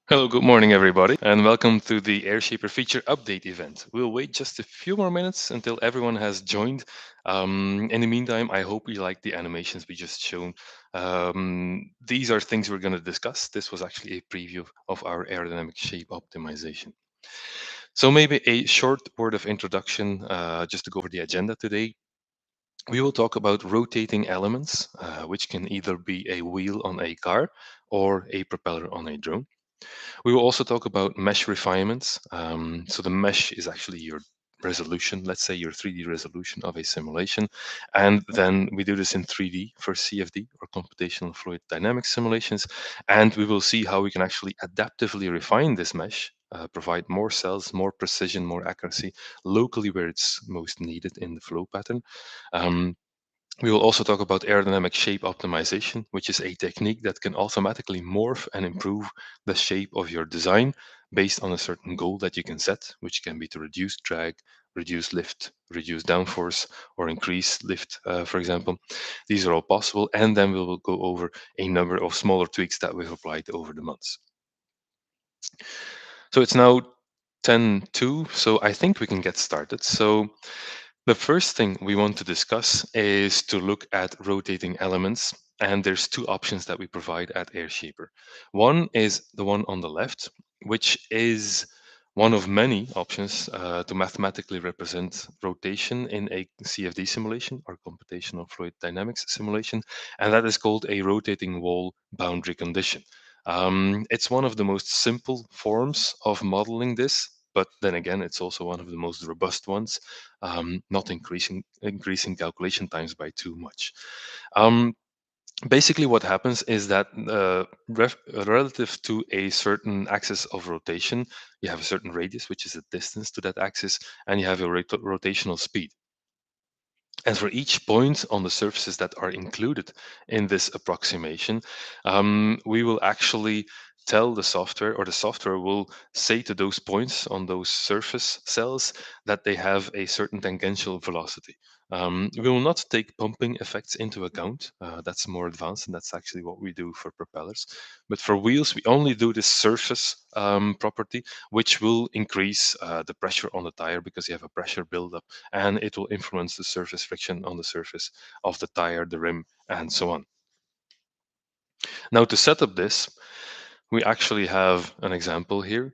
Hello, good morning, everybody, and welcome to the AirShaper feature update event. We'll wait just a few more minutes until everyone has joined. In the meantime, I hope you like the animations we just shown. These are things we're going to discuss. This was actually a preview of our aerodynamic shape optimization. So maybe a short word of introduction, just to go over the agenda today. We will talk about rotating elements, which can either be a wheel on a car or a propeller on a drone. We will also talk about mesh refinements. So the mesh is actually your resolution, let's say your 3D resolution of a simulation. And then we do this in 3D for CFD or computational fluid dynamics simulations. And we will see how we can actually adaptively refine this mesh, provide more cells, more precision, more accuracy locally where it's most needed in the flow pattern. Um, we will also talk about aerodynamic shape optimization, which is a technique that can automatically morph and improve the shape of your design based on a certain goal that you can set, which can be to reduce drag, reduce lift, reduce downforce, or increase lift, for example. These are all possible, and then we will go over a number of smaller tweaks that we've applied over the months. So it's now 10:02, so I think we can get started. So the first thing we want to discuss is to look at rotating elements, and there's two options that we provide at AirShaper. One is the one on the left, which is one of many options to mathematically represent rotation in a CFD simulation or computational fluid dynamics simulation, and that is called a rotating wall boundary condition. It's one of the most simple forms of modeling this, but then again, it's also one of the most robust ones, not increasing calculation times by too much. Um, Basically, what happens is that relative to a certain axis of rotation, you have a certain radius, which is a distance to that axis, and you have a rotational speed. And for each point on the surfaces that are included in this approximation, we will actually tell the software, or the software will say to those points on those surface cells that they have a certain tangential velocity. We will not take pumping effects into account. That's more advanced, and that's actually what we do for propellers. But for wheels, we only do this surface property, which will increase the pressure on the tire because you have a pressure buildup, and it will influence the surface friction on the surface of the tire, the rim, and so on. Now, to set up this, we actually have an example here.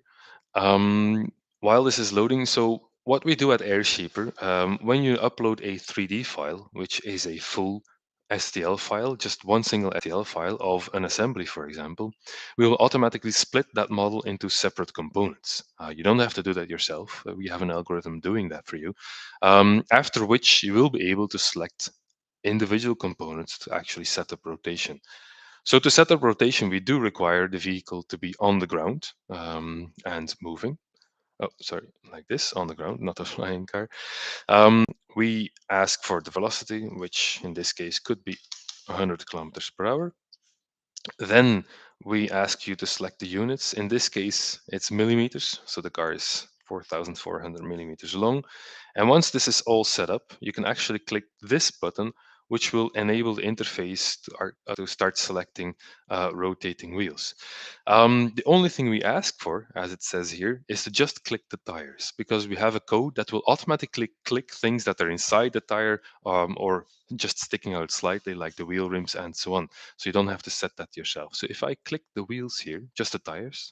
While this is loading, so what we do at AirShaper, when you upload a 3D file, which is a full STL file, just one single STL file of an assembly, for example, we will automatically split that model into separate components. You don't have to do that yourself. We have an algorithm doing that for you. After which you will be able to select individual components to actually set up rotation. So to set up rotation, we do require the vehicle to be on the ground and moving. Oh, sorry, like this on the ground, not a flying car. We ask for the velocity, which in this case could be 100 kilometers per hour. Then we ask you to select the units. In this case, it's millimeters, so the car is 4,400 millimeters long. And once this is all set up, you can actually click this button, which will enable the interface to start selecting rotating wheels. The only thing we ask for, as it says here, is to just click the tires, because we have a code that will automatically click things that are inside the tire, or just sticking out slightly, like the wheel rims and so on. So you don't have to set that yourself. So if I click the wheels here, just the tires,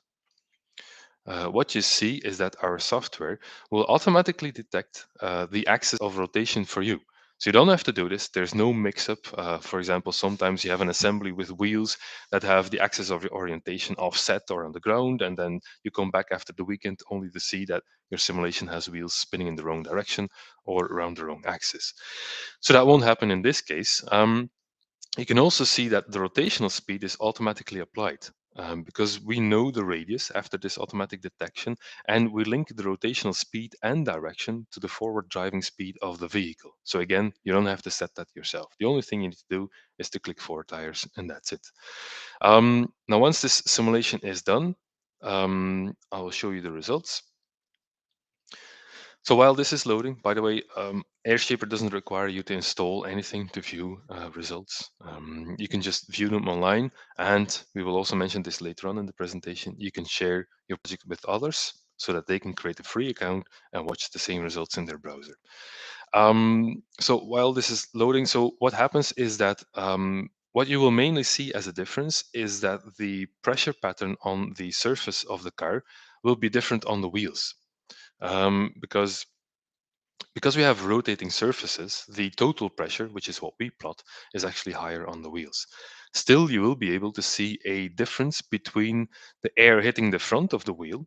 what you see is that our software will automatically detect the axis of rotation for you. So you don't have to do this. There's no mix-up. For example, sometimes you have an assembly with wheels that have the axis of orientation offset or on the ground, and then you come back after the weekend only to see that your simulation has wheels spinning in the wrong direction or around the wrong axis. So that won't happen in this case. You can also see that the rotational speed is automatically applied, because we know the radius after this automatic detection, and we link the rotational speed and direction to the forward driving speed of the vehicle. So again, you don't have to set that yourself. The only thing you need to do is to click four tires, and that's it. Now, once this simulation is done, I will show you the results. So while this is loading, by the way, AirShaper doesn't require you to install anything to view results. You can just view them online, and we will also mention this later on in the presentation. You can share your project with others so that they can create a free account and watch the same results in their browser. So while this is loading, so what happens is that what you will mainly see as a difference is that the pressure pattern on the surface of the car will be different on the wheels. Because we have rotating surfaces, the total pressure, which is what we plot, is actually higher on the wheels. Still, you will be able to see a difference between the air hitting the front of the wheel,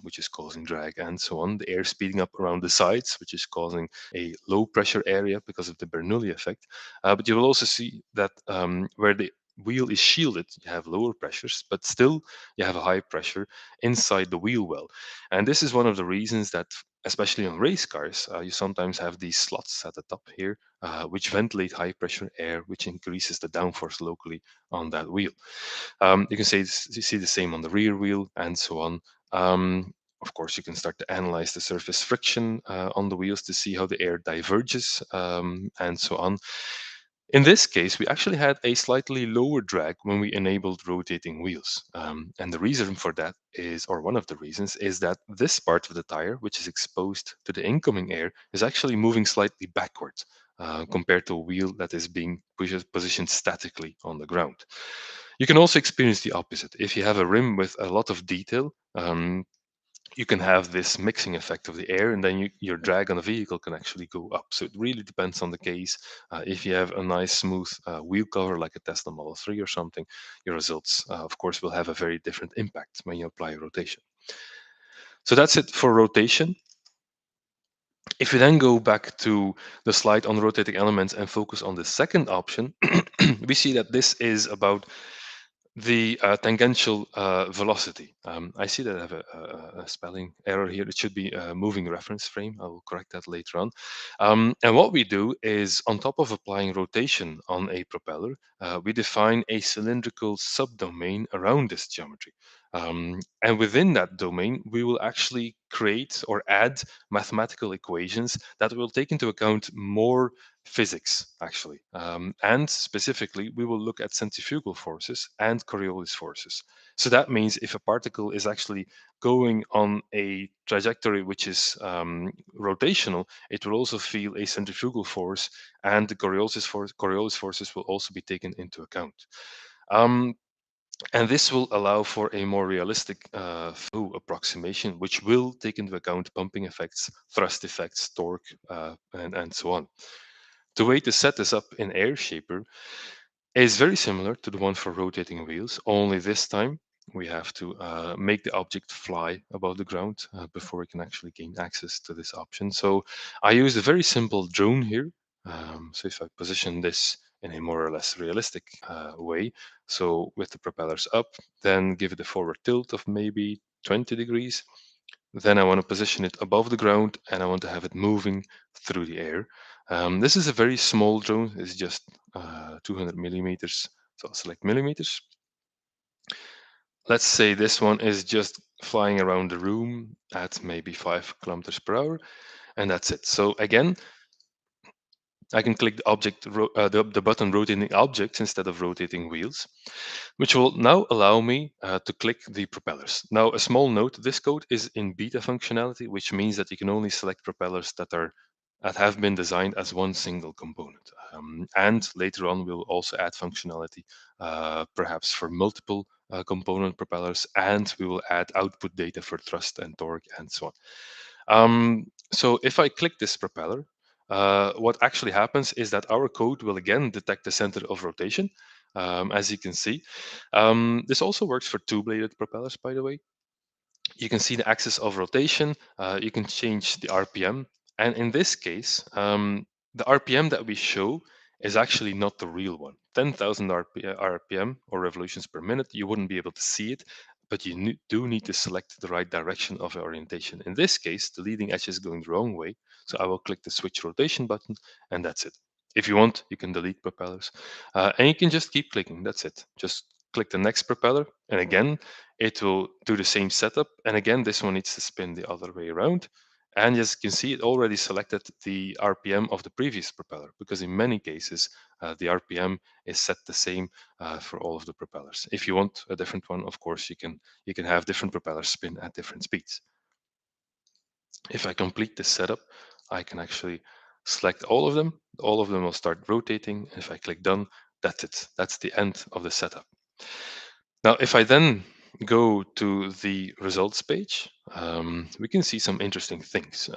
which is causing drag, and so on, the air speeding up around the sides, which is causing a low pressure area because of the Bernoulli effect. But you will also see that where the wheel is shielded, you have lower pressures, but still you have a high pressure inside the wheel well. And this is one of the reasons that, especially on race cars, you sometimes have these slots at the top here, which ventilate high pressure air, which increases the downforce locally on that wheel. You can you see the same on the rear wheel and so on. Of course, you can start to analyze the surface friction on the wheels to see how the air diverges and so on. In this case, we actually had a slightly lower drag when we enabled rotating wheels. And the reason for that is, or one of the reasons, is that this part of the tire, which is exposed to the incoming air, is actually moving slightly backwards compared to a wheel that is being positioned statically on the ground. You can also experience the opposite. If you have a rim with a lot of detail, you can have this mixing effect of the air, and then your drag on the vehicle can actually go up. So it really depends on the case. If you have a nice smooth wheel cover like a Tesla Model 3 or something, your results, of course, will have a very different impact when you apply rotation. So that's it for rotation. If we then go back to the slide on rotating elements and focus on the second option, we see that this is about the tangential velocity. I see that I have a spelling error here. It should be a moving reference frame. I will correct that later on. And what we do is, on top of applying rotation on a propeller, we define a cylindrical subdomain around this geometry. And within that domain, we will actually create or add mathematical equations that will take into account more physics, actually. And specifically, we will look at centrifugal forces and Coriolis forces. So that means if a particle is actually going on a trajectory which is rotational, it will also feel a centrifugal force, and the Coriolis forces will also be taken into account. Um, and this will allow for a more realistic flow approximation, which will take into account pumping effects, thrust effects, torque, and so on. The way to set this up in AirShaper is very similar to the one for rotating wheels, only this time we have to make the object fly above the ground before we can actually gain access to this option. So I use a very simple drone here. So if I position this in a more or less realistic way, so with the propellers up, then give it a forward tilt of maybe 20 degrees. Then I want to position it above the ground, and I want to have it moving through the air. This is a very small drone. It's just 200 millimeters. So I'll select millimeters. Let's say this one is just flying around the room at maybe 5 kilometers per hour, and that's it. So again, I can click the button rotating objects instead of rotating wheels, which will now allow me to click the propellers. Now, a small note, this code is in beta functionality, which means that you can only select propellers that have been designed as one single component. And later on, we'll also add functionality, perhaps for multiple component propellers, and we will add output data for thrust and torque and so on. So if I click this propeller, what actually happens is that our code will again detect the center of rotation, as you can see. This also works for two-bladed propellers, by the way. You can see the axis of rotation. You can change the RPM. And in this case, the RPM that we show is actually not the real one. 10,000 RPM or revolutions per minute, you wouldn't be able to see it, but you do need to select the right direction of orientation. In this case, the leading edge is going the wrong way. So I will click the switch rotation button, and that's it. If you want, you can delete propellers. And you can just keep clicking. That's it. Just click the next propeller. And again, it will do the same setup. And again, this one needs to spin the other way around. And as you can see, it already selected the RPM of the previous propeller, because in many cases, the RPM is set the same for all of the propellers. If you want a different one, of course, you can have different propellers spin at different speeds. If I complete this setup, I can actually select all of them. All of them will start rotating. If I click done, that's it. That's the end of the setup. Now, if I then go to the results page, we can see some interesting things,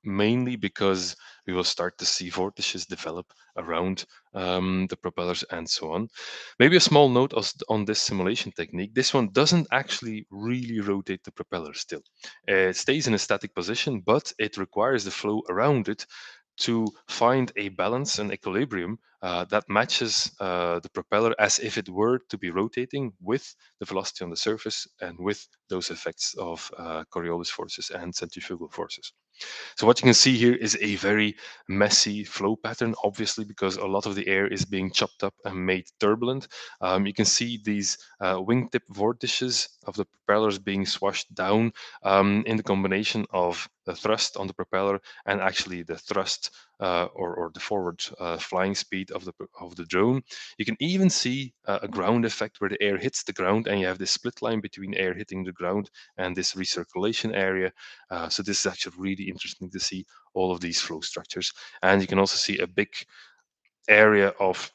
mainly because we will start to see vortices develop around the propellers and so on. Maybe a small note on this simulation technique. This one doesn't actually really rotate the propeller still. It stays in a static position, but it requires the flow around it to find a balance and equilibrium that matches the propeller as if it were to be rotating with the velocity on the surface and with those effects of Coriolis forces and centrifugal forces. So what you can see here is a very messy flow pattern, obviously, because a lot of the air is being chopped up and made turbulent. You can see these wingtip vortices of the propellers being swashed down in the combination of the thrust on the propeller and actually the thrust or the forward flying speed of the drone. You can even see a ground effect where the air hits the ground, and you have this split line between air hitting the ground and this recirculation area. So this is actually really interesting to see all of these flow structures. And you can also see a big area of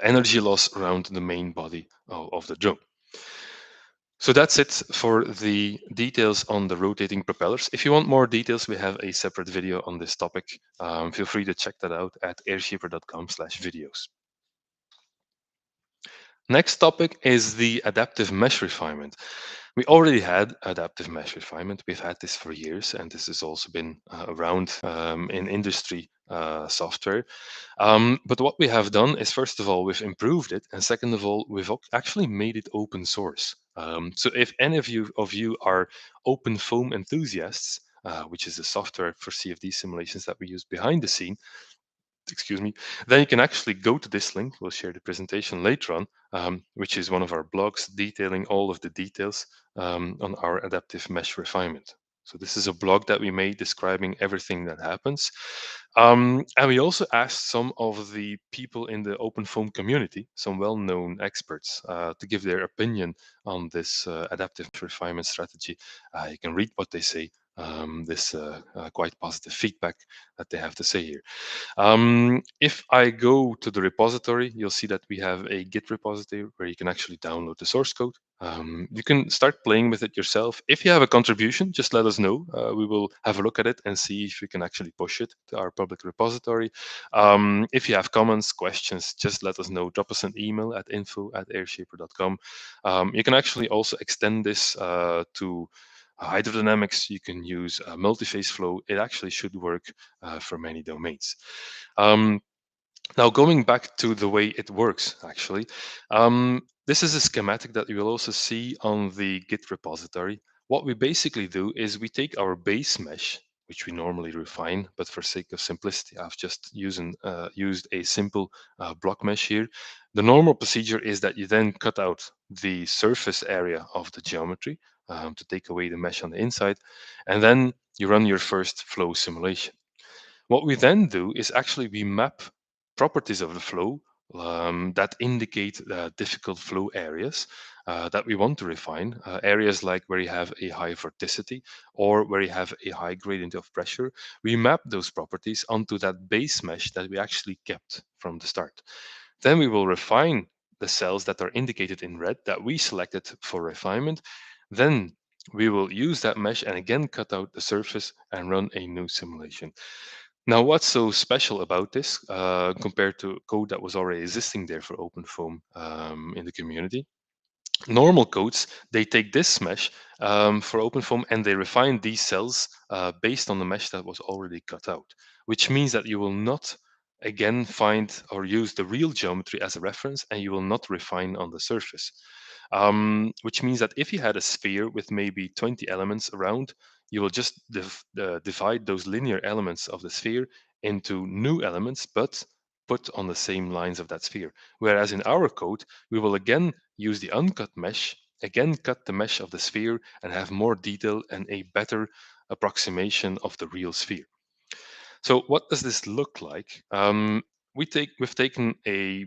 energy loss around the main body of the drone. So that's it for the details on the rotating propellers. If you want more details, we have a separate video on this topic. Feel free to check that out at airshaper.com/videos. Next topic is the adaptive mesh refinement. We already had adaptive mesh refinement. We've had this for years, and this has also been around in industry software. But what we have done is, first of all, we've improved it, and second of all, we've actually made it open source. So if any of you are open foam enthusiasts, which is the software for CFD simulations that we use behind the scene, excuse me, then you can actually go to this link. We'll share the presentation later on, which is one of our blogs detailing all of the details on our adaptive mesh refinement. So this is a blog that we made describing everything that happens. And we also asked some of the people in the open foam community, some well-known experts, to give their opinion on this adaptive refinement strategy. You can read what they say, this quite positive feedback that they have to say here. If I go to the repository, you'll see that we have a Git repository where you can actually download the source code. You can start playing with it yourself. If you have a contribution, just let us know. We will have a look at it and see if we can actually push it to our public repository. If you have comments, questions, just let us know. Drop us an email at info@airshaper.com. You can actually also extend this to hydrodynamics. You can use multi-phase flow. It actually should work for many domains. Um, Now, going back to the way it works, actually, this is a schematic that you will also see on the Git repository. What we basically do is we take our base mesh, which we normally refine, but for sake of simplicity, I've just used a simple block mesh here. The normal procedure is that you then cut out the surface area of the geometry to take away the mesh on the inside, and then you run your first flow simulation. What we then do is actually we map properties of the flow that indicate difficult flow areas that we want to refine. Areas like where you have a high vorticity or where you have a high gradient of pressure. We map those properties onto that base mesh that we actually kept from the start. Then we will refine the cells that are indicated in red that we selected for refinement. Then we will use that mesh and again cut out the surface and run a new simulation. Now, what's so special about this compared to code that was already existing there for OpenFOAM in the community? Normal codes, they take this mesh for OpenFOAM and they refine these cells based on the mesh that was already cut out, which means that you will not again find or use the real geometry as a reference and you will not refine on the surface. Which means that if you had a sphere with maybe 20 elements around, you will just divide those linear elements of the sphere into new elements, but put on the same lines of that sphere. Whereas in our code, we will again use the uncut mesh, again cut the mesh of the sphere and have more detail and a better approximation of the real sphere. So what does this look like? We've taken a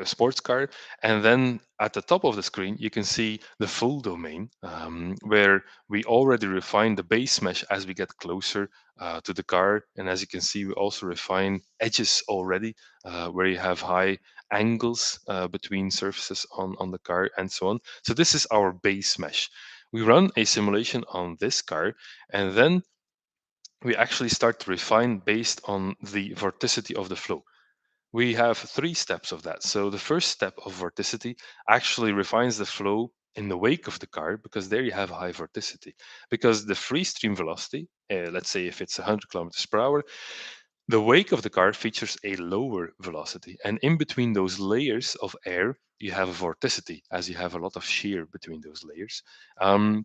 sports car, and then at the top of the screen you can see the full domain, where we already refine the base mesh as we get closer to the car, and as you can see, we also refine edges already, where you have high angles between surfaces on the car and so on. So this is our base mesh. We run a simulation on this car, and then we actually start to refine based on the vorticity of the flow. We have three steps of that. So the first step of vorticity actually refines the flow in the wake of the car, because there you have high vorticity. Because the free stream velocity, let's say if it's 100 kilometers per hour, the wake of the car features a lower velocity. And in between those layers of air, you have a vorticity, as you have a lot of shear between those layers. Um,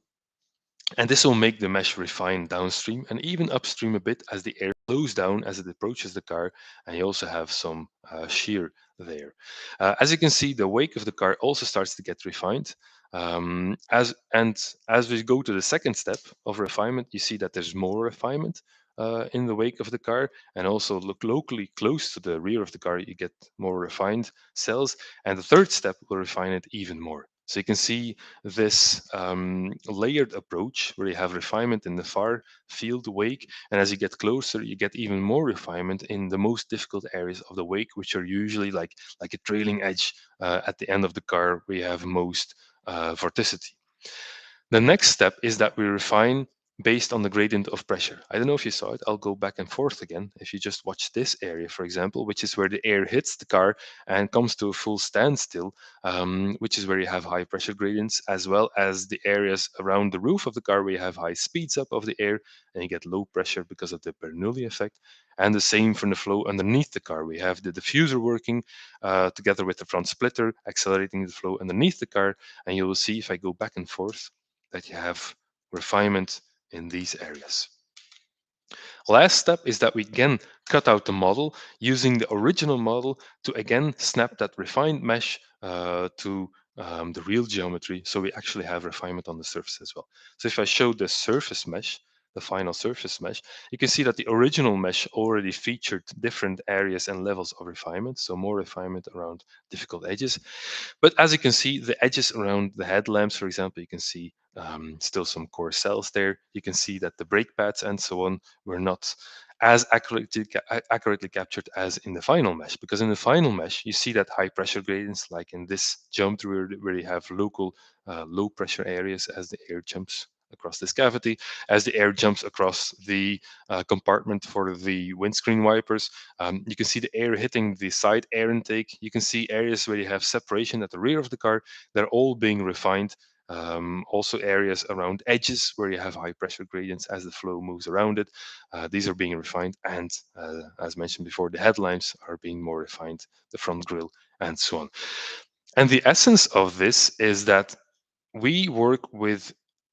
and this will make the mesh refine downstream and even upstream a bit as the air slows down as it approaches the car, and you also have some shear there. As you can see, the wake of the car also starts to get refined. As we go to the second step of refinement, you see that there's more refinement in the wake of the car, and also look locally close to the rear of the car, you get more refined cells. And the third step will refine it even more. So you can see this layered approach where you have refinement in the far field wake, and as you get closer you get even more refinement in the most difficult areas of the wake, which are usually like a trailing edge at the end of the car where you have most vorticity. The next step is that we refine based on the gradient of pressure. I don't know if you saw it. I'll go back and forth again. If you just watch this area, for example, which is where the air hits the car and comes to a full standstill, which is where you have high pressure gradients, as well as the areas around the roof of the car where you have high speeds up of the air and you get low pressure because of the Bernoulli effect. And the same for the flow underneath the car. We have the diffuser working together with the front splitter, accelerating the flow underneath the car. And you will see if I go back and forth that you have refinement in these areas. Last step is that we again cut out the model using the original model to again snap that refined mesh to the real geometry. So we actually have refinement on the surface as well. So if I show the surface mesh, the final surface mesh, you can see that the original mesh already featured different areas and levels of refinement. So more refinement around difficult edges. But as you can see, the edges around the headlamps, for example, you can see still some core cells there. You can see that the brake pads and so on were not as accurately captured as in the final mesh, because in the final mesh you see that high pressure gradients, like in this geometry where you have local low pressure areas as the air jumps across this cavity, as the air jumps across the compartment for the windscreen wipers. You can see the air hitting the side air intake. You can see areas where you have separation at the rear of the car. They're all being refined. Also areas around edges where you have high pressure gradients as the flow moves around it. These are being refined, and as mentioned before, the headlamps are being more refined, the front grille, and so on. And the essence of this is that we work with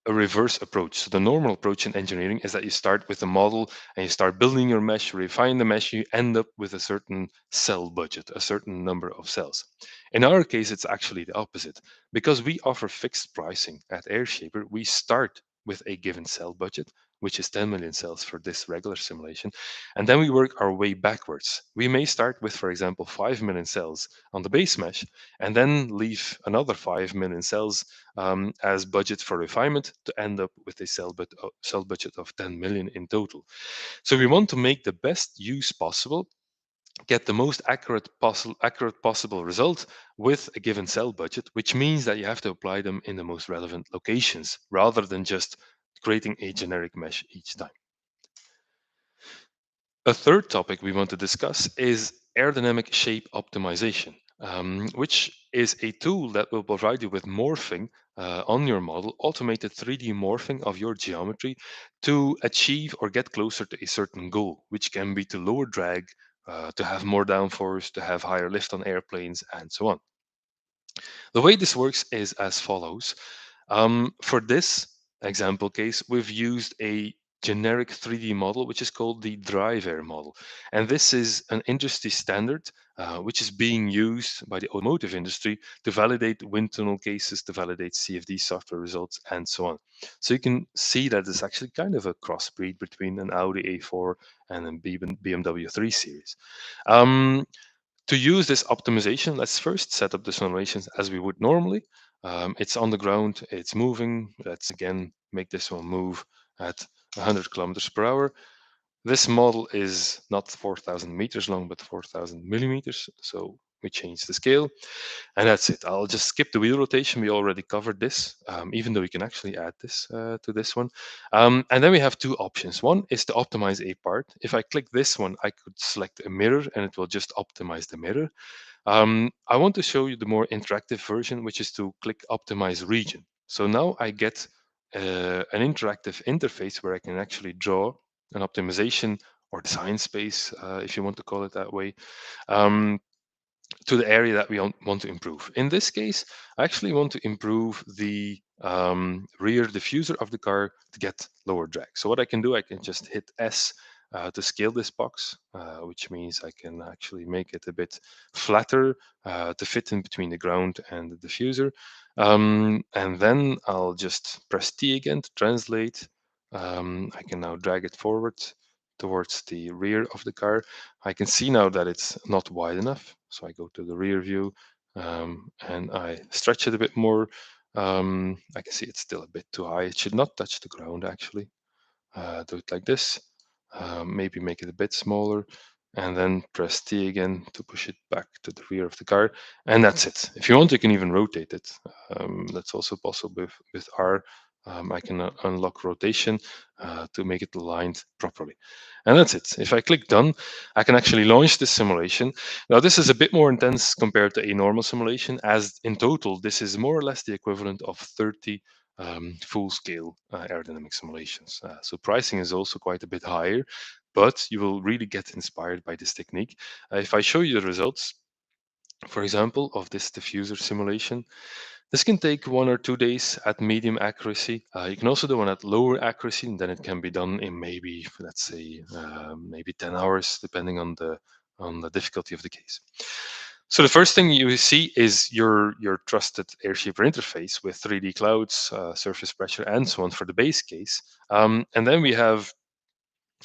a reverse approach. So the normal approach in engineering is that you start with a model and you start building your mesh, you refine the mesh, you end up with a certain cell budget, a certain number of cells. In our case, it's actually the opposite. Because we offer fixed pricing at AirShaper, we start with a given cell budget, which is 10 million cells for this regular simulation. And then we work our way backwards. We may start with, for example, 5 million cells on the base mesh, and then leave another 5 million cells as budget for refinement to end up with a cell budget of 10 million in total. So we want to make the best use possible, get the most accurate possible result with a given cell budget, which means that you have to apply them in the most relevant locations rather than just creating a generic mesh each time. A third topic we want to discuss is aerodynamic shape optimization, which is a tool that will provide you with morphing on your model, automated 3D morphing of your geometry to achieve or get closer to a certain goal, which can be to lower drag, to have more downforce, to have higher lift on airplanes, and so on. The way this works is as follows. For this example case, we've used a generic 3D model, which is called the drive air model. And this is an industry standard which is being used by the automotive industry to validate wind tunnel cases, to validate CFD software results, and so on. So you can see that it's actually kind of a crossbreed between an Audi A4 and a BMW 3 Series. Um, to use this optimization, let's first set up the simulations as we would normally. It's on the ground, it's moving. Let's again make this one move at 100 kilometers per hour. This model is not 4,000 meters long, but 4,000 millimeters. So we change the scale, and that's it. I'll just skip the wheel rotation. We already covered this, even though we can actually add this to this one. And then we have two options. One is to optimize a part. If I click this one, I could select a mirror, and it will just optimize the mirror. I want to show you the more interactive version, which is to click optimize region. So now I get an interactive interface where I can actually draw an optimization or design space, if you want to call it that way, um, to the area that we want to improve. In this case, I actually want to improve the rear diffuser of the car to get lower drag. So what I can do, I can just hit S to scale this box, which means I can actually make it a bit flatter to fit in between the ground and the diffuser. And then I'll just press T again to translate. I can now drag it forward towards the rear of the car. I can see now that it's not wide enough. So I go to the rear view and I stretch it a bit more. I can see it's still a bit too high. It should not touch the ground actually. Do it like this. Maybe make it a bit smaller and then press T again to push it back to the rear of the car. And that's it. If you want, you can even rotate it. That's also possible with R. I can unlock rotation to make it aligned properly. And that's it. If I click done, I can actually launch this simulation. Now, this is a bit more intense compared to a normal simulation, as in total, this is more or less the equivalent of 30 full scale aerodynamic simulations. So pricing is also quite a bit higher, but you will really get inspired by this technique. If I show you the results, for example, of this diffuser simulation, this can take 1 or 2 days at medium accuracy. You can also do one at lower accuracy, and then it can be done in maybe, let's say, maybe 10 hours, depending on the difficulty of the case. So the first thing you see is your trusted AirShaper interface with 3D clouds, surface pressure, and so on for the base case. And then we have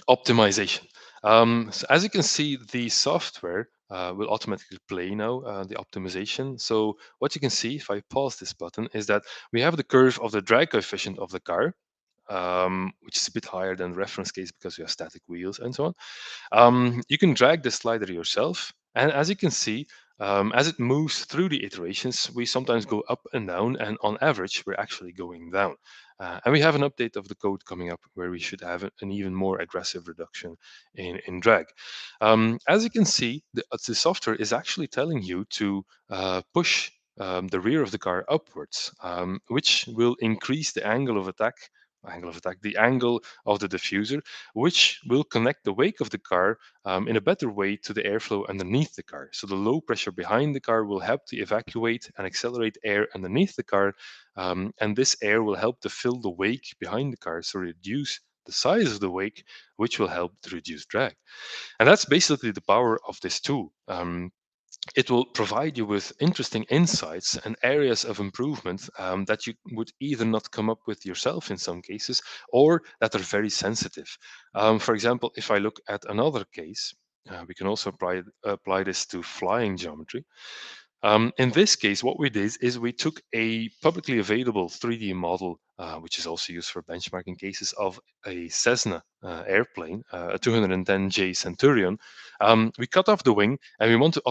optimization. So as you can see, the software will automatically play now the optimization. So what you can see if I pause this button is that we have the curve of the drag coefficient of the car, which is a bit higher than the reference case because we have static wheels and so on. You can drag the slider yourself, and as you can see, as it moves through the iterations, we sometimes go up and down, and on average, we're actually going down. And we have an update of the code coming up where we should have an even more aggressive reduction in drag. As you can see, the software is actually telling you to push the rear of the car upwards, which will increase the the angle of the diffuser, which will connect the wake of the car in a better way to the airflow underneath the car. So the low pressure behind the car will help to evacuate and accelerate air underneath the car, and this air will help to fill the wake behind the car, so reduce the size of the wake, which will help to reduce drag. And that's basically the power of this tool. It will provide you with interesting insights and areas of improvement that you would either not come up with yourself in some cases, or that are very sensitive. For example, if I look at another case, we can also apply this to flying geometry. In this case, what we did is we took a publicly available 3D model, which is also used for benchmarking cases, of a Cessna airplane, a 210J Centurion. We cut off the wing, and we wanted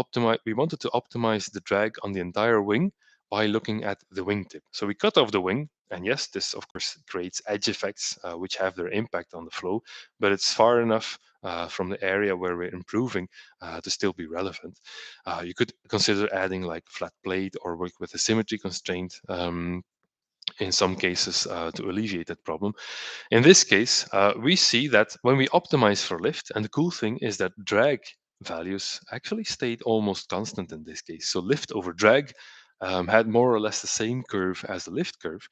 to optimize the drag on the entire wing by looking at the wingtip. So we cut off the wing, and yes, this of course creates edge effects, which have their impact on the flow, but it's far enough from the area where we're improving to still be relevant. You could consider adding like flat plate or work with a symmetry constraint in some cases to alleviate that problem. In this case, we see that when we optimize for lift, and the cool thing is that drag values actually stayed almost constant in this case. So lift over drag had more or less the same curve as the lift curve.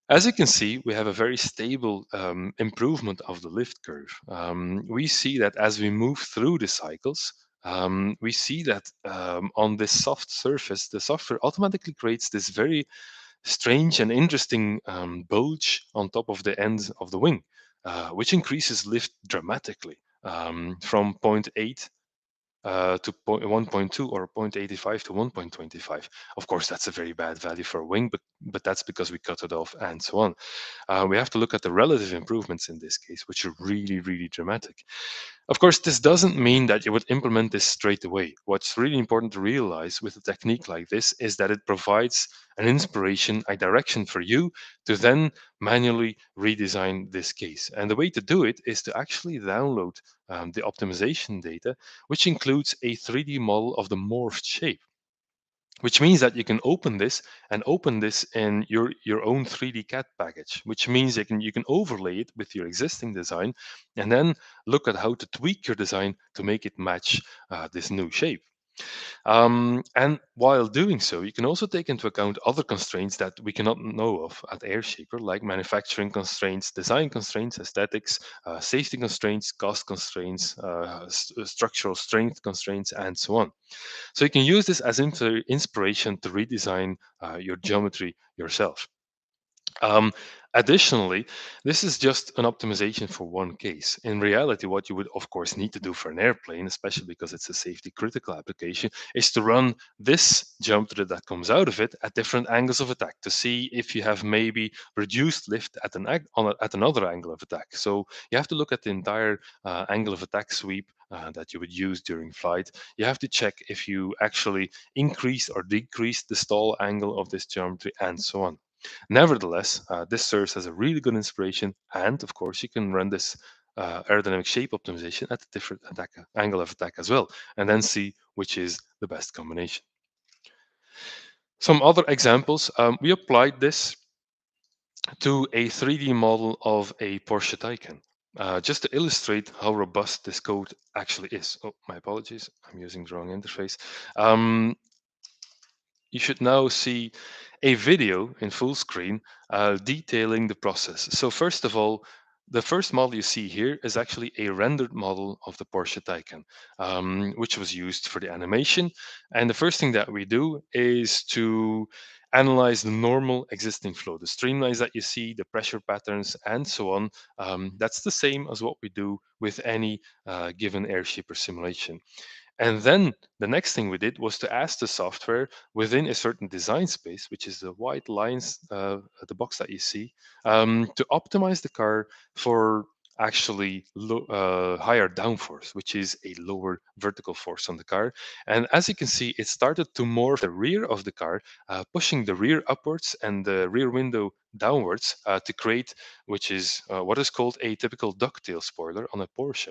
As you can see, we have a very stable improvement of the lift curve. We see that as we move through the cycles, we see that on this soft surface, the software automatically creates this very strange and interesting bulge on top of the end of the wing, which increases lift dramatically from zero point 0.8 to 1.2 or 0.85 to 1.25. Of course, that's a very bad value for a wing, but that's because we cut it off and so on. We have to look at the relative improvements in this case, which are really, really dramatic. Of course, this doesn't mean that you would implement this straight away. What's really important to realize with a technique like this is that it provides an inspiration, a direction for you to then manually redesign this case. And the way to do it is to actually download the optimization data, which includes a 3D model of the morphed shape, which means that you can open this in your own 3D CAD package, which means you can overlay it with your existing design and then look at how to tweak your design to make it match this new shape. And while doing so, you can also take into account other constraints that we cannot know of at AirShaper, like manufacturing constraints, design constraints, aesthetics, safety constraints, cost constraints, structural strength constraints, and so on. So you can use this as inspiration to redesign your geometry yourself. Um, Additionally, this is just an optimization for one case. In reality, what you would, of course, need to do for an airplane, especially because it's a safety critical application, is to run this geometry that comes out of it at different angles of attack to see if you have maybe reduced lift at at another angle of attack. So you have to look at the entire angle of attack sweep that you would use during flight. You have to check if you actually increase or decrease the stall angle of this geometry and so on. Nevertheless, this serves as a really good inspiration, and of course, you can run this aerodynamic shape optimization at a different angle of attack as well, and then see which is the best combination. Some other examples, we applied this to a 3D model of a Porsche Taycan. Just to illustrate how robust this code actually is. Oh, my apologies, I'm using the wrong interface. Um, you should now see a video in full screen detailing the process. So first of all, the first model you see here is actually a rendered model of the Porsche Taycan, which was used for the animation. And the first thing that we do is to analyze the normal existing flow, the streamlines that you see, the pressure patterns, and so on. That's the same as what we do with any given AirShaper simulation. And then the next thing we did was to ask the software within a certain design space, which is the white lines, the box that you see, to optimize the car for actually higher downforce, which is a lower vertical force on the car. And as you can see, it started to morph the rear of the car, pushing the rear upwards and the rear window downwards to create, which is what is called a typical ducktail spoiler on a Porsche.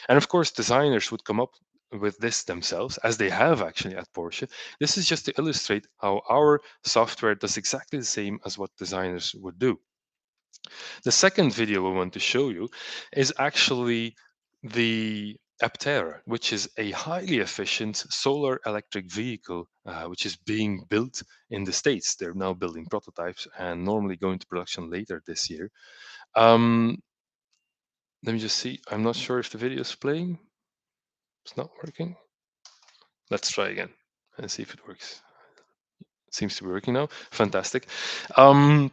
And of course, designers would come up with this themselves, as they have actually at Porsche. This is just to illustrate how our software does exactly the same as what designers would do. The second video we want to show you is actually the Aptera, which is a highly efficient solar electric vehicle, which is being built in the States. They're now building prototypes and normally going to production later this year. Um, Let me just see. I'm not sure if the video is playing. It's not working. Let's try again and see if it works. Seems to be working now. Fantastic. Um,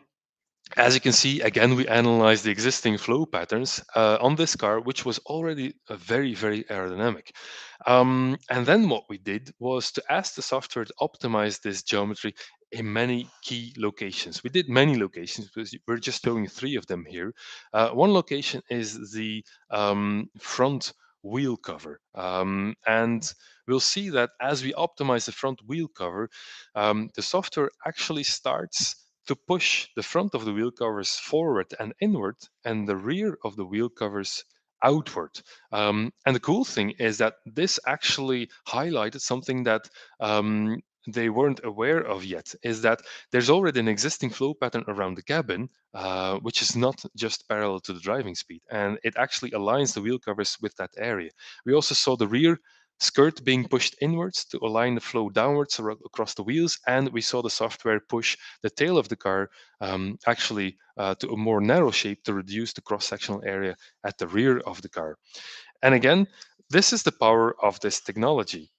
as you can see, again, we analyzed the existing flow patterns on this car, which was already very, very aerodynamic. And then what we did was to ask the software to optimize this geometry in many key locations. We did many locations because we're just showing three of them here. One location is the front wheel cover. And we'll see that as we optimize the front wheel cover, the software actually starts to push the front of the wheel covers forward and inward and the rear of the wheel covers outward. And the cool thing is that this actually highlighted something that they weren't aware of yet, is that there's already an existing flow pattern around the cabin, which is not just parallel to the driving speed, and it actually aligns the wheel covers with that area. We also saw the rear skirt being pushed inwards to align the flow downwards across the wheels, and we saw the software push the tail of the car actually to a more narrow shape to reduce the cross-sectional area at the rear of the car. And again, this is the power of this technology.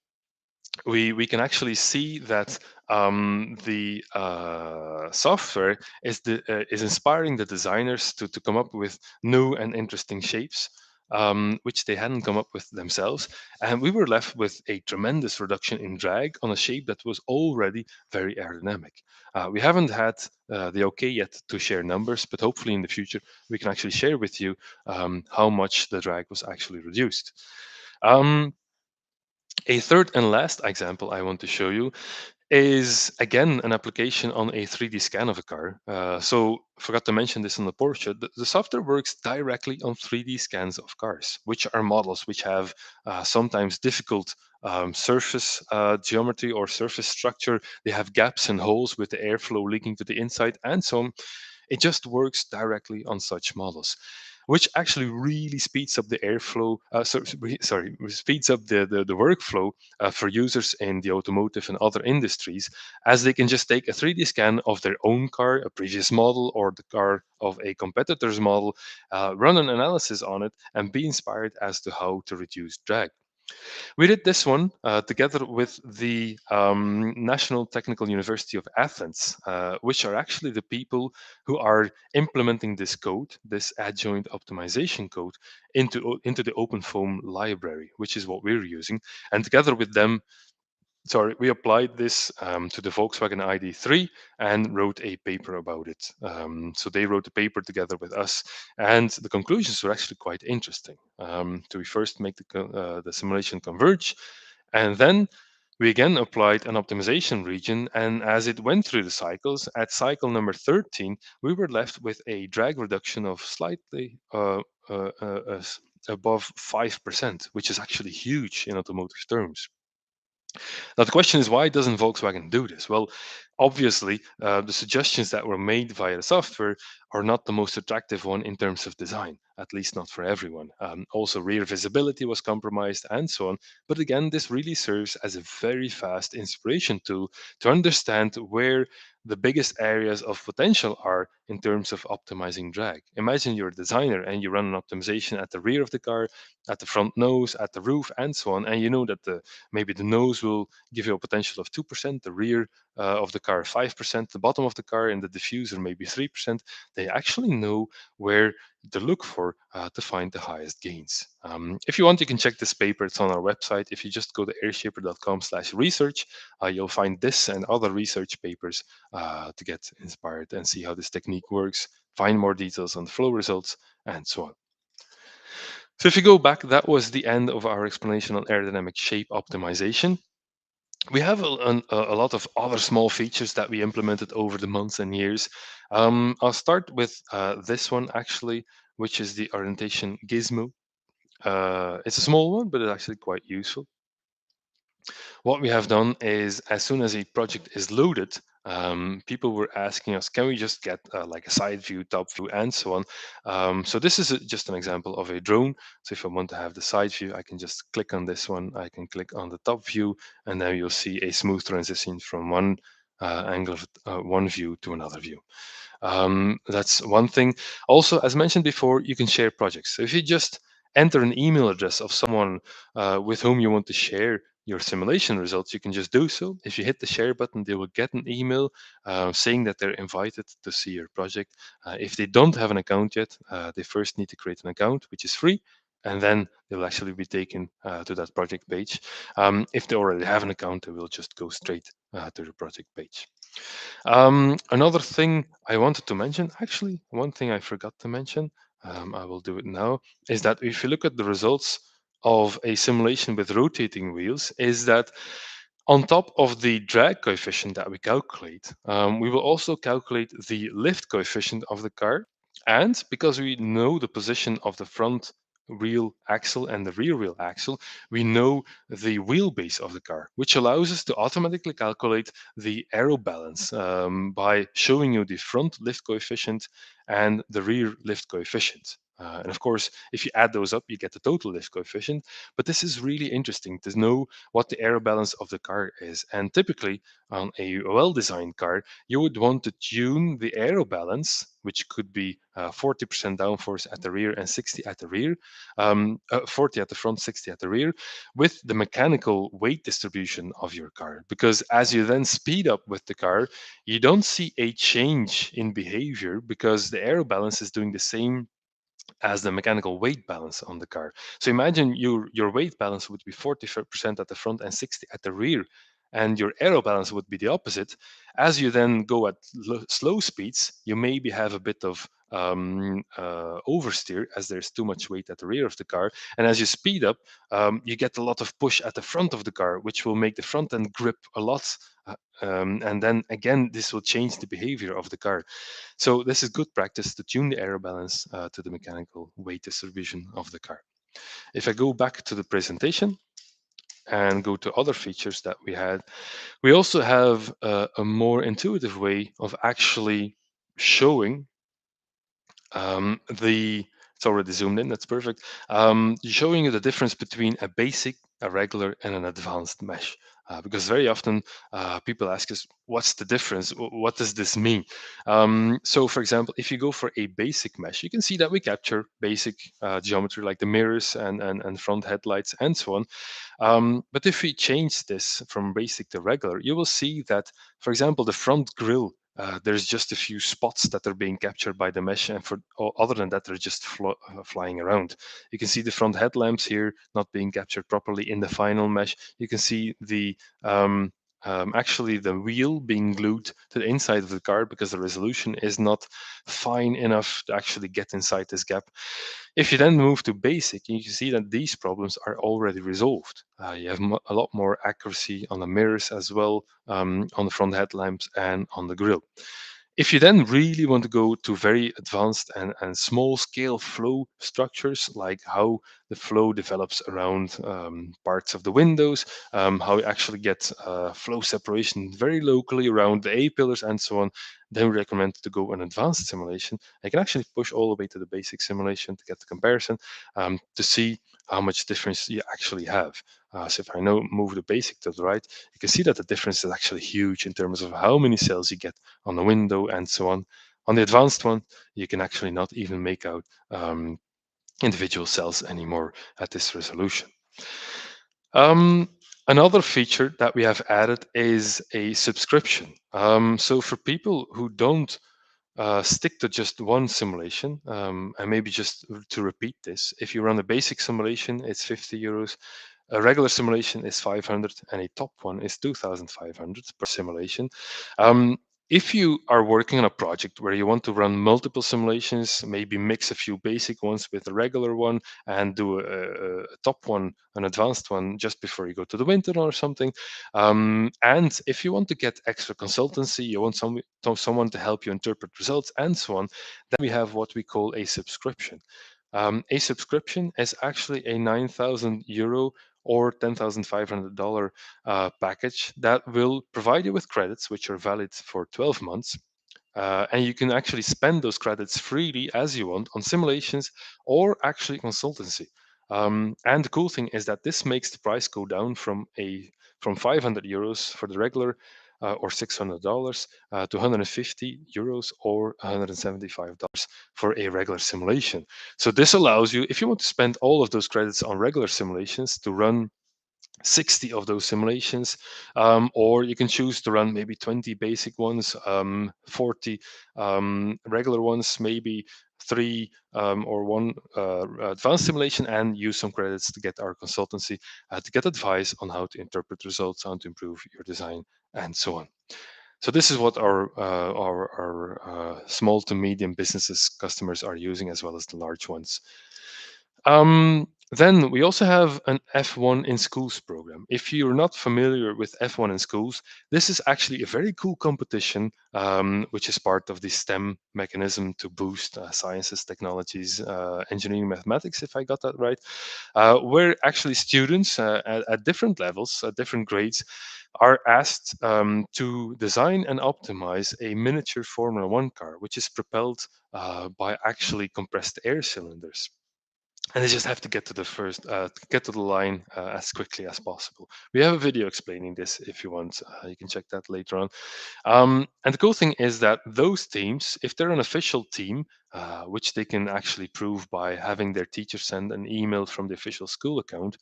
We can actually see that the software is inspiring the designers to come up with new and interesting shapes, which they hadn't come up with themselves, and we were left with a tremendous reduction in drag on a shape that was already very aerodynamic. We haven't had the okay yet to share numbers, but hopefully in the future we can actually share with you how much the drag was actually reduced. Um, a third and last example I want to show you is again an application on a 3D scan of a car. So, forgot to mention this in the Porsche. The software works directly on 3D scans of cars, which are models which have sometimes difficult surface geometry or surface structure. They have gaps and holes with the airflow leaking to the inside, and so on. It just works directly on such models, which actually really speeds up the airflow. Sorry, speeds up the workflow for users in the automotive and other industries, as they can just take a 3D scan of their own car, a previous model, or the car of a competitor's model, run an analysis on it, and be inspired as to how to reduce drag. We did this one together with the National Technical University of Athens, which are actually the people who are implementing this code, this adjoint optimization code, into the OpenFOAM library, which is what we're using. And together with them, sorry, we applied this to the Volkswagen ID3 and wrote a paper about it. So they wrote a paper together with us, and the conclusions were actually quite interesting. So we first make the simulation converge, and then we again applied an optimization region. And as it went through the cycles, at cycle number 13, we were left with a drag reduction of slightly above 5%, which is actually huge in automotive terms. Now, the question is, why doesn't Volkswagen do this? Well, obviously, the suggestions that were made via the software are not the most attractive one in terms of design, at least not for everyone. Also, rear visibility was compromised and so on. But again, this really serves as a very fast inspiration tool to understand where the biggest areas of potential are in terms of optimizing drag. Imagine you're a designer and you run an optimization at the rear of the car, at the front nose, at the roof, and so on, and you know that maybe the nose will give you a potential of 2%, the rear of the car 5%, the bottom of the car and the diffuser maybe 3%. They actually know where to look for to find the highest gains. If you want, you can check this paper. It's on our website. If you just go to airshaper.com/research, you'll find this and other research papers to get inspired and see how this technique works, find more details on the flow results, and so on. So if you go back, that was the end of our explanation on aerodynamic shape optimization. We have a lot of other small features that we implemented over the months and years. I'll start with this one actually, which is the orientation gizmo. It's a small one, but it's actually quite useful. What we have done is, as soon as a project is loaded, people were asking us, can we just get like a side view, top view, and so on. So this is just an example of a drone. So if I want to have the side view, I can just click on this one. I can click on the top view, and now you'll see a smooth transition from one angle of one view to another view. That's one thing. Also, as mentioned before, you can share projects. So if you just enter an email address of someone with whom you want to share your simulation results, you can just do so. If you hit the share button, they will get an email saying that they're invited to see your project. If they don't have an account yet, they first need to create an account, which is free, and then they'll actually be taken to that project page. If they already have an account, they will just go straight to the project page. Another thing I wanted to mention, actually, one thing I forgot to mention, I will do it now, is that if you look at the results of a simulation with rotating wheels, is that on top of the drag coefficient that we calculate, we will also calculate the lift coefficient of the car. And because we know the position of the front wheel axle and the rear wheel axle, we know the wheelbase of the car, which allows us to automatically calculate the aero balance by showing you the front lift coefficient and the rear lift coefficient. And of course, if you add those up, you get the total lift coefficient. But this is really interesting to know what the aero balance of the car is. And typically, on a well designed car, you would want to tune the aero balance, which could be 40% downforce at the rear and 60 at the rear, 40 at the front, 60 at the rear, with the mechanical weight distribution of your car. Because as you then speed up with the car, you don't see a change in behavior because the aero balance is doing the same as the mechanical weight balance on the car. So imagine your weight balance would be 40% at the front and 60 at the rear, and your aero balance would be the opposite. As you then go at slow speeds, you maybe have a bit of oversteer as there's too much weight at the rear of the car. And as you speed up, you get a lot of push at the front of the car, which will make the front end grip a lot. And then again, this will change the behavior of the car. So this is good practice to tune the air balance to the mechanical weight distribution of the car. If I go back to the presentation and go to other features that we had, we also have a more intuitive way of actually showing the it's already zoomed in, that's perfect. Showing you the difference between a basic, a regular, and an advanced mesh. Because very often people ask us, what's the difference? What does this mean? So, for example, if you go for a basic mesh, you can see that we capture basic geometry like the mirrors and front headlights and so on. But if we change this from basic to regular, you will see that, for example, the front grille, there's just a few spots that are being captured by the mesh, and other than that, they're just flying around. You can see the front headlamps here not being captured properly in the final mesh. You can see actually the wheel being glued to the inside of the car because the resolution is not fine enough to actually get inside this gap. If you then move to basic, you can see that these problems are already resolved. You have a lot more accuracy on the mirrors as well, on the front headlamps and on the grille. If you then really want to go to very advanced and small scale flow structures, like how the flow develops around parts of the windows, how you actually get flow separation very locally around the A pillars and so on, then we recommend to go an advanced simulation. I can actually push all the way to the basic simulation to get the comparison to see how much difference you actually have. So if I now move the basic to the right, you can see that the difference is actually huge in terms of how many cells you get on the window and so on. On the advanced one, you can actually not even make out individual cells anymore at this resolution. Um, Another feature that we have added is a subscription. So for people who don't stick to just one simulation, and maybe just to repeat this, if you run a basic simulation, it's 50 euros. A regular simulation is 500 and a top one is 2,500 per simulation. Um, if you are working on a project where you want to run multiple simulations, maybe mix a few basic ones with a regular one and do a top one, an advanced one just before you go to the winter or something. And if you want to get extra consultancy, you want someone to help you interpret results and so on, then we have what we call a subscription. A subscription is actually a 9,000 euro or $10,500 package that will provide you with credits which are valid for 12 months. And you can actually spend those credits freely as you want on simulations or actually consultancy. And the cool thing is that this makes the price go down from 500 euros for the regular or $600 to 150 euros or $175 for a regular simulation. So this allows you, if you want to spend all of those credits on regular simulations, to run 60 of those simulations, or you can choose to run maybe 20 basic ones, 40 regular ones, maybe three or one advanced simulation, and use some credits to get our consultancy to get advice on how to interpret results, how to improve your design, and so on. So this is what our small to medium businesses customers are using, as well as the large ones. Then we also have an F1 in schools program. If you're not familiar with F1 in schools, this is actually a very cool competition, which is part of the STEM mechanism to boost sciences, technologies, engineering, mathematics, if I got that right, where actually students at different levels, at different grades, are asked to design and optimize a miniature Formula One car, which is propelled by actually compressed air cylinders. And they just have to get to the get to the line as quickly as possible. We have a video explaining this if you want. You can check that later on. And the cool thing is that those teams, if they're an official team, which they can actually prove by having their teacher send an email from the official school account,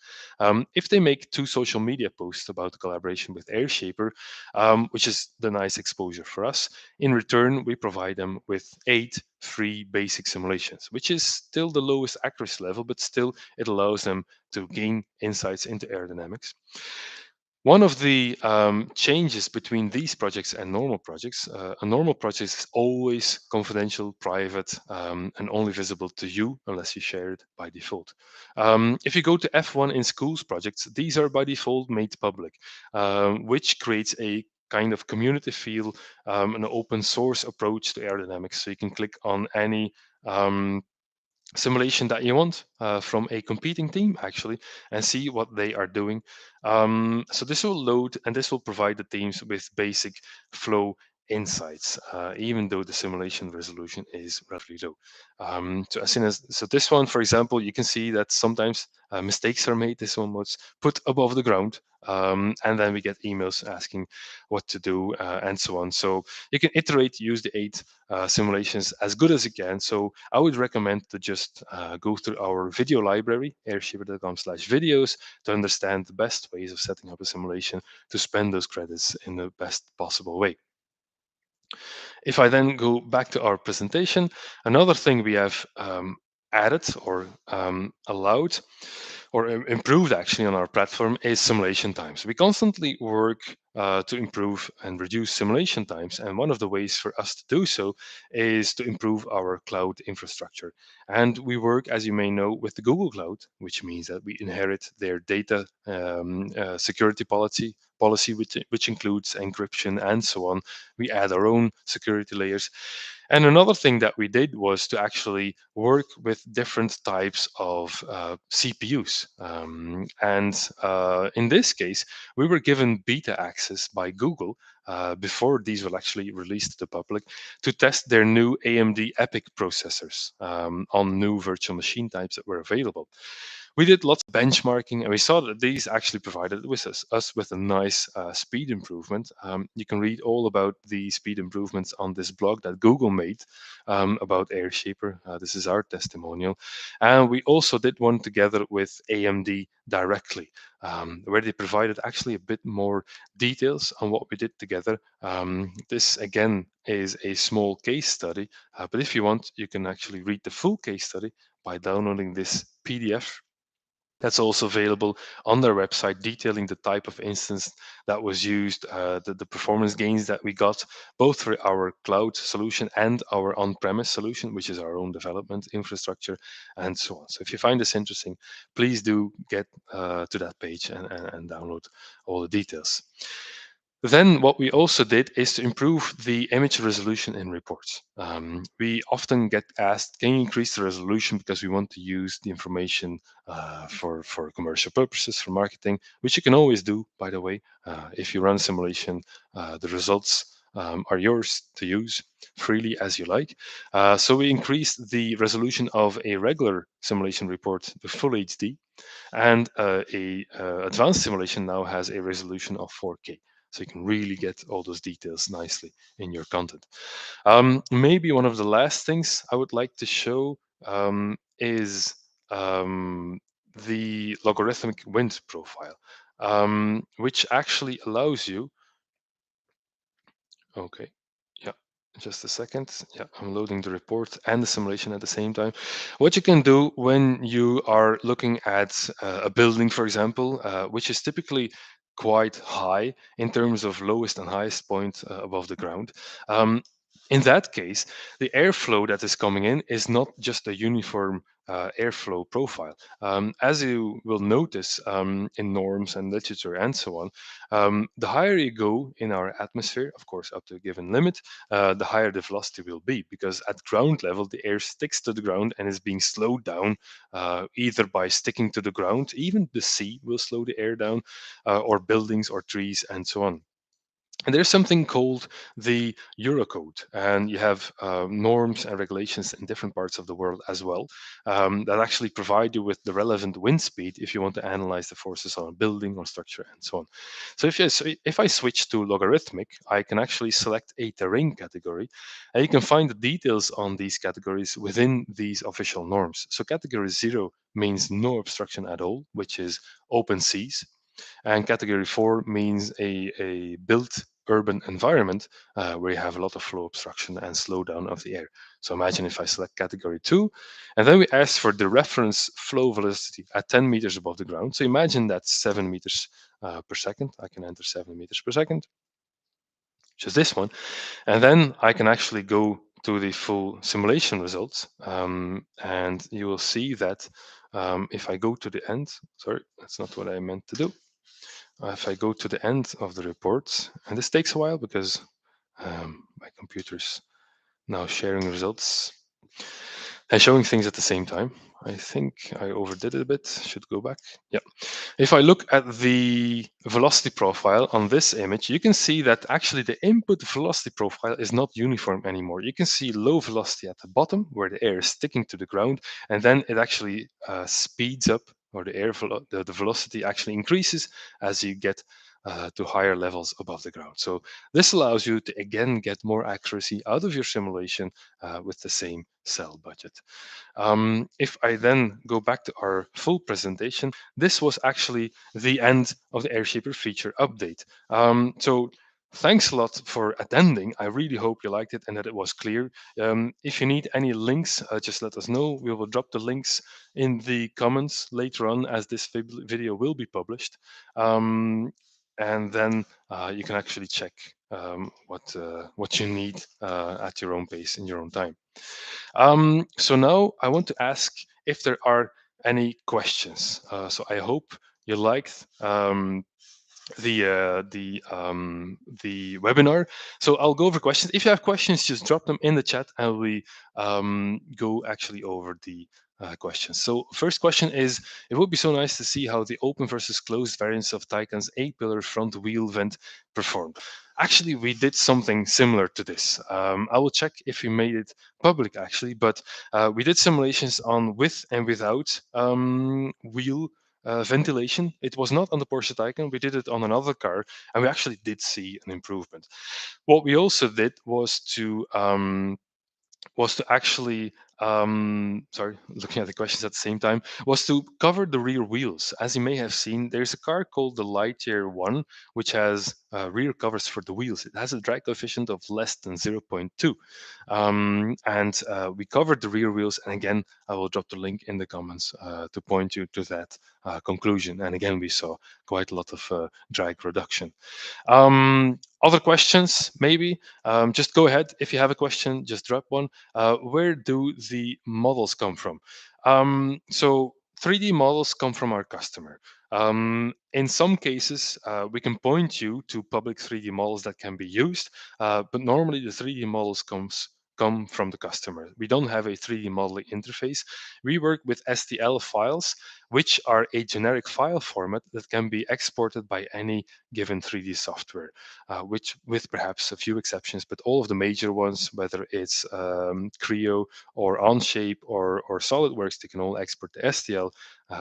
if they make 2 social media posts about the collaboration with AirShaper, which is the nice exposure for us, in return, we provide them with 8 free basic simulations, which is still the lowest accuracy level, but still it allows them to gain insights into aerodynamics. One of the changes between these projects and normal projects, a normal project is always confidential, private, and only visible to you unless you share it by default. If you go to F1 in schools projects, these are by default made public, which creates a kind of community feel, an open source approach to aerodynamics. So you can click on any simulation that you want from a competing team actually and see what they are doing. So this will load and this will provide the teams with basic flow insights, even though the simulation resolution is relatively low. So as soon as so this one, for example, you can see that sometimes mistakes are made. This one was put above the ground, and then we get emails asking what to do and so on. So you can iterate, use the 8 simulations as good as you can. So I would recommend to just go through our video library, airshaper.com/videos, to understand the best ways of setting up a simulation to spend those credits in the best possible way. If I then go back to our presentation, another thing we have added or allowed or improved actually on our platform is simulation times. We constantly work to improve and reduce simulation times. And one of the ways for us to do so is to improve our cloud infrastructure. And we work, as you may know, with the Google Cloud, which means that we inherit their data security policy which includes encryption and so on. We add our own security layers. And another thing that we did was to actually work with different types of CPUs. And in this case, we were given beta access by Google before these were actually released to the public to test their new AMD EPYC processors on new virtual machine types that were available. We did lots of benchmarking and we saw that these actually provided us with a nice speed improvement. You can read all about the speed improvements on this blog that Google made about AirShaper. This is our testimonial. And we also did one together with AMD directly, where they provided actually a bit more details on what we did together. This again is a small case study, but if you want, you can actually read the full case study by downloading this PDF that's also available on their website, detailing the type of instance that was used, the performance gains that we got, both for our cloud solution and our on-premise solution, which is our own development infrastructure, and so on. So if you find this interesting, please do get to that page and download all the details. Then what we also did is to improve the image resolution in reports. We often get asked, can you increase the resolution because we want to use the information for commercial purposes, for marketing, which you can always do, by the way. If you run a simulation, the results are yours to use freely as you like. So we increased the resolution of a regular simulation report to full HD, and a advanced simulation now has a resolution of 4K. So you can really get all those details nicely in your content. Maybe one of the last things I would like to show is the logarithmic wind profile, which actually allows you. Okay. Yeah. Just a second. Yeah, I'm loading the report and the simulation at the same time. What you can do when you are looking at a building, for example, which is typically quite high in terms of lowest and highest point above the ground. In that case, the airflow that is coming in is not just a uniform airflow profile. As you will notice in norms and literature and so on, the higher you go in our atmosphere, of course, up to a given limit, the higher the velocity will be, because at ground level, the air sticks to the ground and is being slowed down either by sticking to the ground, even the sea will slow the air down, or buildings or trees and so on. And there's something called the Eurocode, and you have norms and regulations in different parts of the world as well, that actually provide you with the relevant wind speed if you want to analyze the forces on a building or structure and so on. So if I switch to logarithmic, I can actually select a terrain category, and you can find the details on these categories within these official norms. So category 0 means no obstruction at all, which is open seas, and category 4 means a built urban environment where you have a lot of flow obstruction and slowdown of the air. So imagine if I select category 2, and then we ask for the reference flow velocity at 10 meters above the ground. So imagine that's 7 meters per second. I can enter 7 meters per second, which is this one. And then I can actually go to the full simulation results. And you will see that if I go to the end, sorry, that's not what I meant to do. If I go to the end of the report, and this takes a while because my computer's now sharing results and showing things at the same time. I think I overdid it a bit. Should go back. Yeah. If I look at the velocity profile on this image, you can see that actually the input velocity profile is not uniform anymore. You can see low velocity at the bottom where the air is sticking to the ground, and then it actually speeds up, or the velocity actually increases as you get to higher levels above the ground. So this allows you to again get more accuracy out of your simulation with the same cell budget. If I then go back to our full presentation, this was actually the end of the AirShaper feature update. So thanks a lot for attending. I really hope you liked it and that it was clear. If you need any links, just let us know. We will drop the links in the comments later on as this video will be published. And then you can actually check what you need at your own pace in your own time. So now I want to ask if there are any questions. So I hope you liked the webinar. So I'll go over questions. If you have questions, just drop them in the chat, and we go actually over the questions. So first question is: it would be so nice to see how the open versus closed variants of Taycan's 8-pillar front wheel vent performed. Actually, we did something similar to this. I will check if we made it public actually, but we did simulations on with and without wheel ventilation. It was not on the Porsche Taycan. We did it on another car, and we actually did see an improvement. What we also did was to actually sorry, looking at the questions at the same time, was to cover the rear wheels. As you may have seen, there's a car called the Lightyear 1 which has rear covers for the wheels. It has a drag coefficient of less than 0.2, and we covered the rear wheels, and again I will drop the link in the comments to point you to that conclusion. And again, we saw quite a lot of drag reduction. Other questions, maybe? Just go ahead. If you have a question, just drop one. Where do the models come from? So 3D models come from our customer. In some cases, we can point you to public 3D models that can be used, but normally the 3D models come from the customer. We don't have a 3D modeling interface. We work with STL files, which are a generic file format that can be exported by any given 3D software, which with perhaps a few exceptions, but all of the major ones, whether it's Creo or Onshape or SolidWorks, they can all export to STL,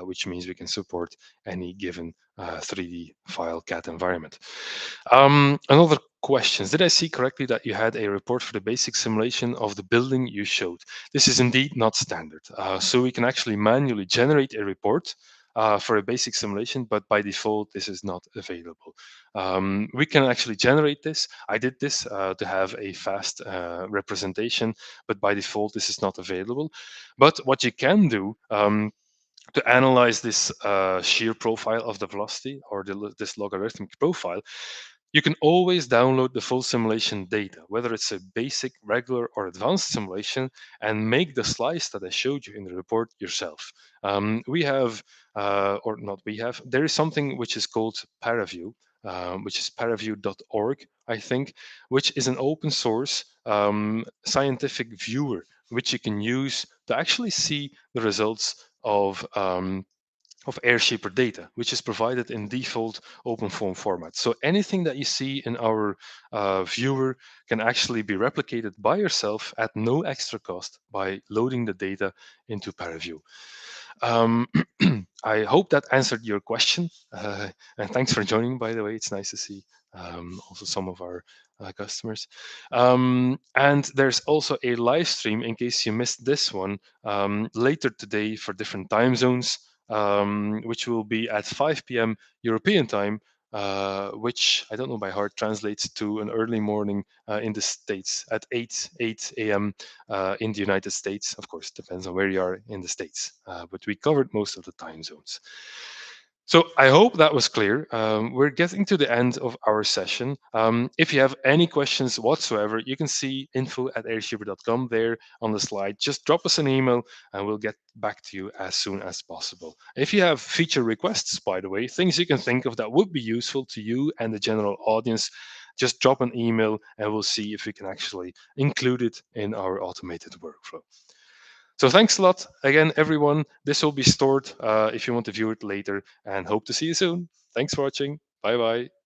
which means we can support any given 3D file CAD environment. Another questions. Did I see correctly that you had a report for the basic simulation of the building you showed? This is indeed not standard. So we can actually manually generate a report for a basic simulation, but by default, this is not available. We can actually generate this. I did this to have a fast representation, but by default, this is not available. But what you can do to analyze this shear profile of the velocity, or this logarithmic profile, You can always download the full simulation data, whether it's a basic, regular, or advanced simulation, and make the slice that I showed you in the report yourself. We have, or not we have, there is something which is called ParaView, which is paraview.org, I think, which is an open source scientific viewer, which you can use to actually see the results of AirShaper data, which is provided in default open form format. So anything that you see in our viewer can actually be replicated by yourself at no extra cost by loading the data into ParaView. Um, I hope that answered your question. And thanks for joining, by the way. It's nice to see also some of our customers. And there's also a live stream in case you missed this one later today for different time zones, which will be at 5 p.m. European time. Which I don't know by heart translates to an early morning in the States at 8 a.m. In the United States. Of course, depends on where you are in the States, but we covered most of the time zones. So I hope that was clear. We're getting to the end of our session. If you have any questions whatsoever, you can see info@airshaper.com there on the slide. Just drop us an email and we'll get back to you as soon as possible. If you have feature requests, by the way, things you can think of that would be useful to you and the general audience, just drop an email and we'll see if we can actually include it in our automated workflow. So thanks a lot again, everyone. This will be stored if you want to view it later, and hope to see you soon. Thanks for watching. Bye bye.